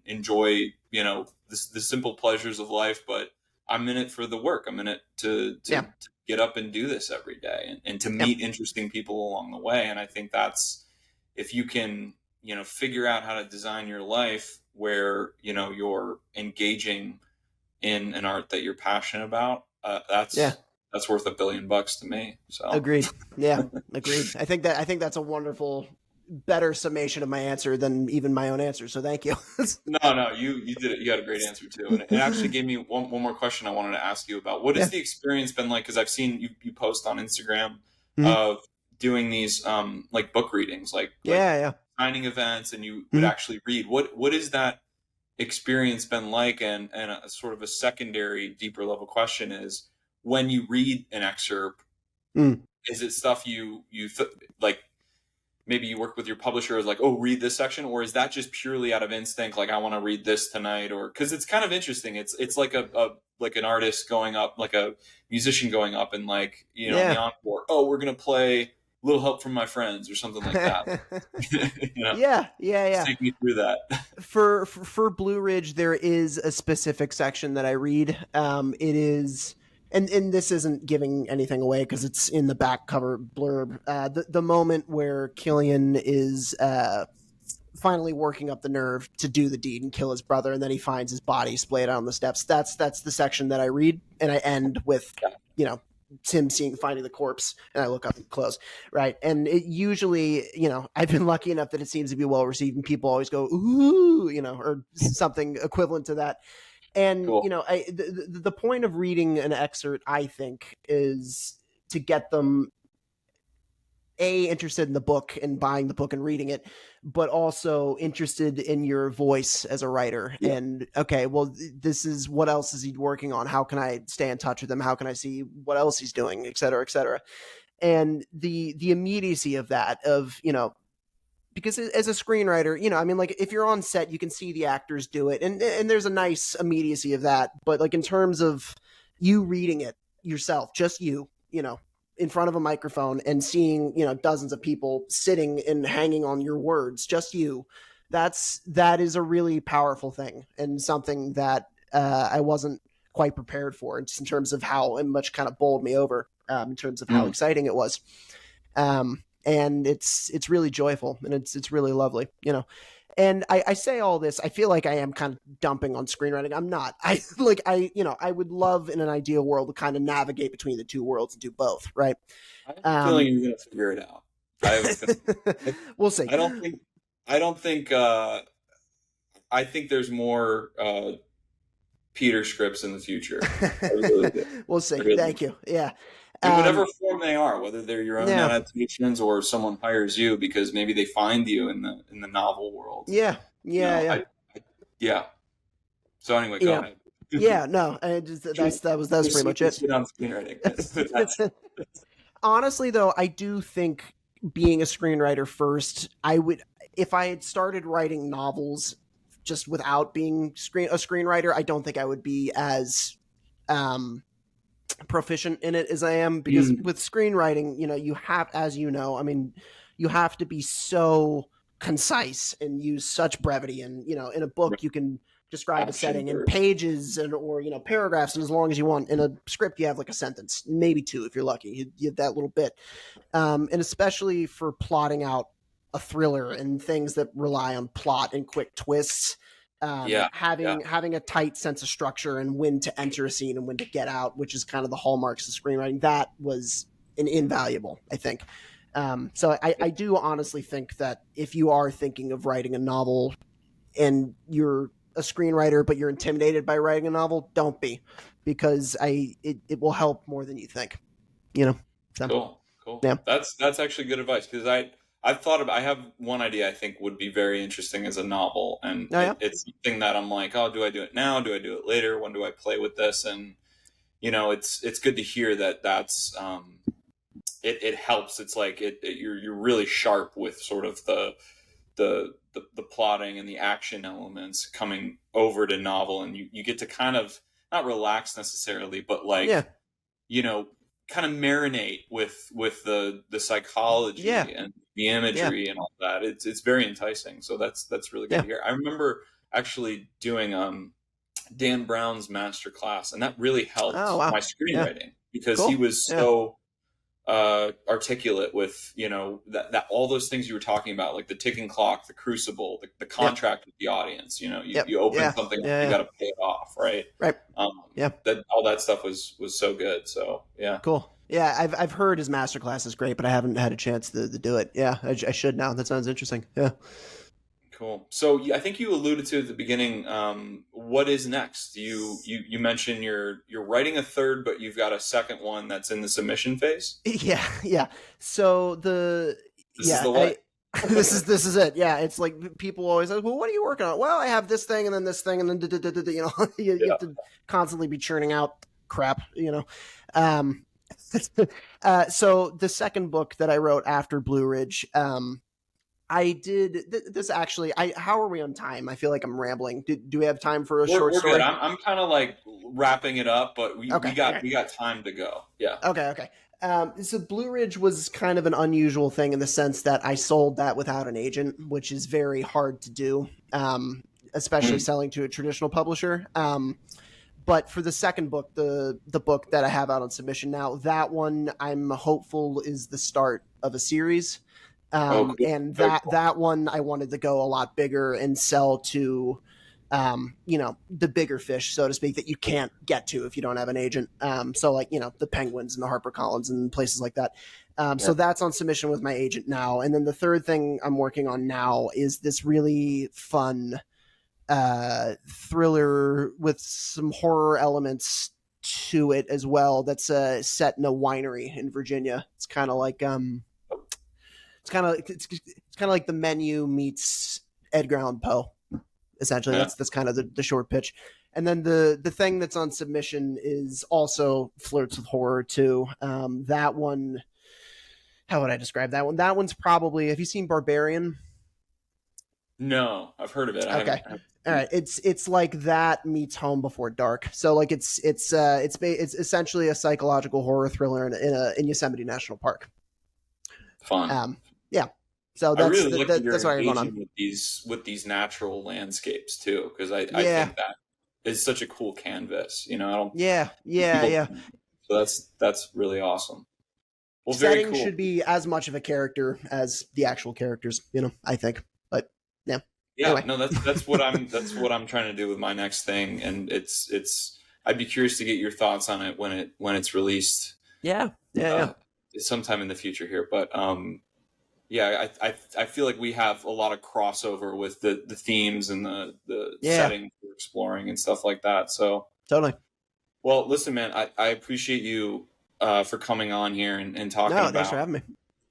enjoy, the simple pleasures of life. But I'm in it for the work. I'm in it yeah, to get up and do this every day, and to yeah, meet interesting people along the way. And I think that's, if you can, figure out how to design your life where, you're engaging in an art that you're passionate about, yeah. that's worth $1 billion to me. So Agreed. Yeah, agreed. I think that's a wonderful, better summation of my answer than even my own answer. So thank you. no, you did it. You had a great answer too, and it actually gave me one more question I wanted to ask you about. What has Yeah. the experience been like? Because I've seen you post on Instagram Mhm. of doing these like book readings, like Yeah, yeah. signing events, and you would Mhm. actually read. What is that experience been like? And a sort of a secondary, deeper level question is, when you read an excerpt, Mm. is it stuff like, maybe you work with your publisher is like, oh, read this section, or is that just purely out of instinct, like, I want to read this tonight? Or because it's kind of interesting, it's like like an artist going up, like a musician going up, and, like, in the Yeah. encore, oh, we're gonna play Little Help from My Friends or something like that. Yeah, yeah, Just yeah. take me through that. For Blue Ridge, there is a specific section that I read. It is, and this isn't giving anything away because it's in the back cover blurb. The moment where Killian is finally working up the nerve to do the deed and kill his brother, and then he finds his body splayed out on the steps. That's the section that I read, and I end with, Yeah. you know, Tim finding the corpse, and I look up and close, right? And it usually, I've been lucky enough that it seems to be well received, and people always go ooh, or something equivalent to that. And Cool. the point of reading an excerpt, I think, is to get them interested in the book and buying the book and reading it, but also interested in your voice as a writer. Yeah. And okay, well, this is what else is he working on? How can I stay in touch with him? How can I see what else he's doing, et cetera, et cetera? And the immediacy of that, of because as a screenwriter, I mean, like, if you're on set, you can see the actors do it, and there's a nice immediacy of that. But, like, in terms of you reading it yourself, just in front of a microphone, and seeing dozens of people sitting and hanging on your words, just you, that is a really powerful thing, and something that I wasn't quite prepared for, just in terms of how much kind of bowled me over, in terms of how Mm. exciting it was. And it's really joyful, and it's really lovely. And I say all this, I feel like I am kind of dumping on screenwriting. I'm not. I would love, in an ideal world, to kind of navigate between the two worlds and do both, right? I have a feeling um you're gonna figure it out. I have a feeling. we'll see. I don't think. I don't think. I think there's more Peter scripts in the future. I really do. We'll I see. really Thank you. Yeah. In whatever um form they are, whether they're your own yeah, adaptations or someone hires you because maybe they find you in the novel world. yeah, You yeah, know, yeah, I yeah. So anyway, go yeah, ahead. yeah. No, that's pretty much it. Shit on screenwriting. Honestly, though, I do think, being a screenwriter first, I would, if I had started writing novels just without being a screenwriter, I don't think I would be as proficient in it as I am, because Mm, with screenwriting, you have, as I mean, you have to be so concise and use such brevity, and in a book right. you can describe a Action setting in first. pages, and or paragraphs, and as long as you want. In a script, you have like a sentence, maybe two if you're lucky. You have that little bit. And especially for plotting out a thriller and things that rely on plot and quick twists, Yeah, yeah. having a tight sense of structure, and when to enter a scene and when to get out, which is kind of the hallmarks of screenwriting, that was an invaluable, I think. So I do honestly think that if you are thinking of writing a novel and you're a screenwriter, but you're intimidated by writing a novel, don't be, because it will help more than you think. So Cool, cool. yeah, That's actually good advice because I've thought about. I have one idea I think would be very interesting as a novel, and oh yeah, it's something that I'm like, oh, do I do it now? Do I do it later? When do I play with this? And it's good to hear that that's it helps. It's like you're really sharp with sort of the plotting and the action elements coming over to novel, and you get to kind of not relax necessarily, but yeah, like you know kind of marinate with the yeah, psychology and the yeah, imagery and all that. It's very enticing. So that's really good yeah. to hear. I remember actually doing Dan Brown's master class, and that really Oh helped wow, my yeah, screenwriting because he cool, was yeah, so articulate with that all those things you were talking about, like the ticking clock, the crucible, the yep, contract with the audience. yep, You open yeah, something up, yeah, you yeah, got to pay it off, right? right, Um, yeah, that all that stuff was so good. So yeah. cool. Yeah, I've heard his masterclass is great, but I haven't had a chance to do it. Yeah, I should now. That sounds interesting. Yeah. Cool. So I think you alluded to at the beginning. What is next? You mentioned you're writing a third, but you've got a second one that's in the submission phase. Yeah, yeah. So This is yeah, the way. this is it. Yeah, it's like people always say, "Well, what are you working on?" Well, I have this thing and then this thing and then you Yeah. have to constantly be churning out crap. Um, so the second book that I wrote after Blue Ridge, I did this actually. How are we on time? I feel like I'm rambling. Do we have time for a short We're good. story? I'm kind of like wrapping it up, but Okay, okay. we got time to go. Yeah. Okay, okay. So Blue Ridge was kind of an unusual thing in the sense that I sold that without an agent, which is very hard to do, especially Mm. selling to a traditional publisher. But for the second book, the book that I have out on submission now, that one I'm hopeful is the start of a series. Oh, cool. And Very that cool. that one I wanted to go a lot bigger and sell to the bigger fish, so to speak, that you can't get to if you don't have an agent. So like, the Penguins and the HarperCollins and places like that. Yeah. So that's on submission with my agent now. And then the third thing I'm working on now is this really fun thriller with some horror elements to it as well. That's set in a winery in Virginia. It's kind of like it's kind of like The Menu meets Edgar Allan Poe. Essentially, Yeah. that's kind of the short pitch. And then the thing that's on submission is also flirts with horror too. That one, how would I describe that one? That one's probably. Have you seen Barbarian? No, I've heard of it. Okay. I haven't All right, it's like that meets Home Before Dark. So like it's essentially a psychological horror thriller in Yosemite National Park. fun. Yeah. So I really like that that's you're what I'm going engaging on. with these natural landscapes too, because I Yeah, think that is such a cool canvas. I don't yeah, yeah, people, yeah. so that's really awesome. Well, very Setting cool. should be as much of a character as the actual characters. I think. But yeah. Yeah, Anyway. no, that's what I'm trying to do with my next thing, and it's I'd be curious to get your thoughts on it when it's released Yeah. Yeah. Yeah. uh, sometime in the future here. But yeah, I feel like we have a lot of crossover with the themes and the Yeah. setting we're exploring and stuff like that. So, Totally. well, listen, man, I appreciate you for coming on here and talking No, thanks for about having me.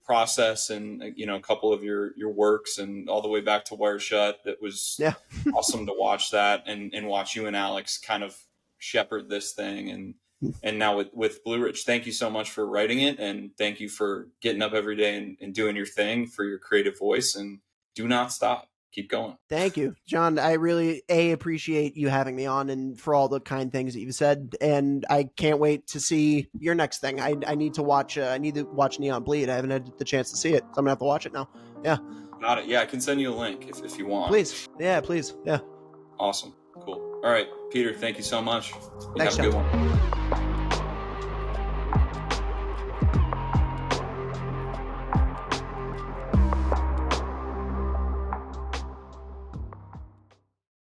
process and a couple of your works and all the way back to Wire Shut. It was Yeah. awesome to watch that and watch you and Alex kind of shepherd this thing and now with Blue Ridge. Thank you so much for writing it, and thank you for getting up every day and doing your thing for your creative voice, and do not stop. Keep going. Thank you, John. I really appreciate you having me on and for all the kind things that you've said. And I can't wait to see your next thing. I need to watch. I need to watch Neon Bleed. I haven't had the chance to see it, so I'm gonna have to watch it now. Yeah, Got it. Yeah, I can send you a link if you want. please. Yeah, please. Yeah. Awesome. Cool. All right, Peter, thank you so much. You Thanks, have a good John. one.